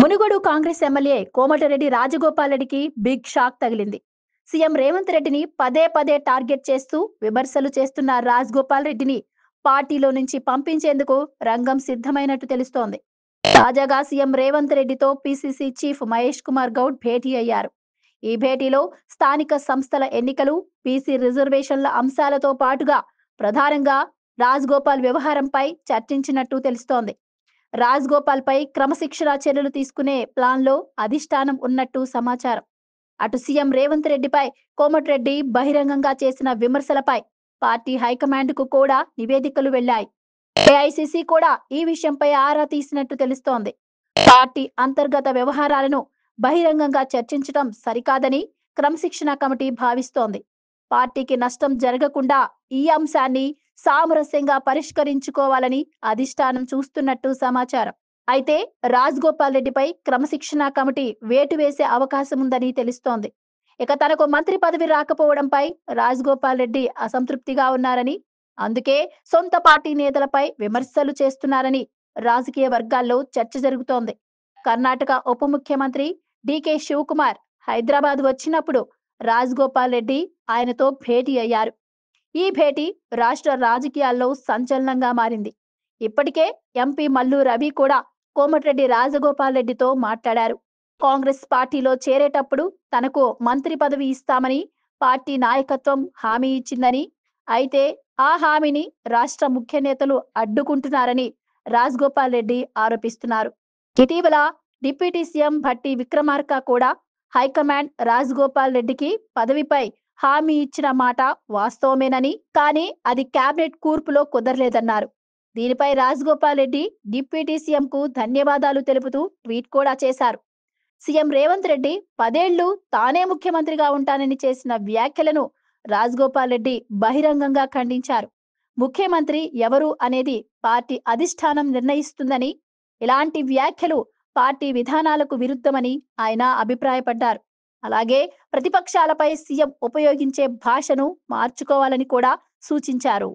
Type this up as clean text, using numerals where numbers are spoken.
Munugode Congress MLA Komatireddy Rajagopal రెడ్డికి big shock తగిలింది. CM Revanth రెడ్డిని పదే పదే టార్గెట్ చేస్తూ విమర్శలు చేస్తున్న రాజగోపాల్ రెడ్డిని పార్టీలో నుంచి పంపించేందుకు రంగం సిద్ధమైనట్టు తెలుస్తోంది. తాజాగా సీఎం రేవంత్ రెడ్డితో పీసీసీ చీఫ్ మహేష్ కుమార్ గౌడ్ భేటీ అయ్యారు. ఈ భేటీలో స్థానిక సంస్థల ఎన్నికలు, బీసీ రిజర్వేషన్ల అంశాలతో పాటుగా ప్రధానంగా రాజగోపాల్ వ్యవహారంపై చర్చించినట్టు తెలుస్తోంది. రాజగోపాల్ పై క్రమశిక్షణా చర్యలు తీసుకునే ప్లాన్లో అధిష్టానం ఉన్నట్టు సమాచారం. అటు సీఎం రేవంత్ రెడ్డిపై కోమటిరెడ్డి బహిరంగంగా చేసిన విమర్శలపై పార్టీ హైకమాండ్ కు కూడా నివేదికలు వెళ్లాయి. ఏఐసీసీ కూడా ఈ విషయంపై ఆరా తీసినట్టు తెలుస్తోంది. పార్టీ అంతర్గత వ్యవహారాలను బహిరంగంగా చర్చించడం సరికాదని క్రమశిక్షణా కమిటీ భావిస్తోంది. పార్టీకి నష్టం జరగకుండా ఈ అంశాన్ని సామరస్యంగా పరిష్కరించుకోవాలని అధిష్టానం చూస్తున్నట్టు సమాచారం. అయితే రాజగోపాల్ రెడ్డిపై క్రమశిక్షణా కమిటీ వేటు వేసే అవకాశం ఉందని తెలుస్తోంది. ఇక తనకు మంత్రి పదవి రాకపోవడంపై రాజగోపాల్ రెడ్డి అసంతృప్తిగా ఉన్నారని, అందుకే సొంత పార్టీ నేతలపై విమర్శలు చేస్తున్నారని రాజకీయ వర్గాల్లో చర్చ జరుగుతోంది. కర్ణాటక ఉప ముఖ్యమంత్రి డీకే శివకుమార్ హైదరాబాద్ వచ్చినప్పుడు రాజగోపాల్ రెడ్డి ఆయనతో భేటీ అయ్యారు. ఈ భేటీ రాష్ట్ర రాజకీయాల్లో సంచలనంగా మారింది. ఇప్పటికే ఎంపీ మల్లు రవి కూడా కోమటిరెడ్డి రాజగోపాల్ రెడ్డితో మాట్లాడారు. కాంగ్రెస్ పార్టీలో చేరేటప్పుడు తనకు మంత్రి పదవి ఇస్తామని పార్టీ నాయకత్వం హామీ ఇచ్చిందని, అయితే ఆ హామీని రాష్ట్ర ముఖ్య నేతలు అడ్డుకుంటున్నారని రాజగోపాల్ రెడ్డి ఆరోపిస్తున్నారు. ఇటీవల డిప్యూటీ సీఎం భట్టి విక్రమార్క కూడా హైకమాండ్ రాజగోపాల్ రెడ్డికి పదవిపై హామీ ఇచ్చిన మాట వాస్తవమేనని, కానీ అది కేబినెట్ కూర్పులో కుదరలేదన్నారు. దీనిపై రాజగోపాల్ రెడ్డి డిప్యూటీ సీఎం కు ధన్యవాదాలు తెలుపుతూ ట్వీట్ కూడా చేశారు. సీఎం రేవంత్ రెడ్డి 10 ఏళ్లు తానే ముఖ్యమంత్రిగా ఉంటానని చేసిన వ్యాఖ్యలను రాజగోపాల్ రెడ్డి బహిరంగంగా ఖండించారు. ముఖ్యమంత్రి ఎవరు అనేది పార్టీ అధిష్టానం నిర్ణయిస్తుందని, ఇలాంటి వ్యాఖ్యలు పార్టీ విధానాలకు విరుద్ధమని ఆయన అభిప్రాయపడ్డారు. అలాగే ప్రతిపక్షాలపై సీఎం ఉపయోగించే భాషను మార్చుకోవాలని కూడా సూచించారు.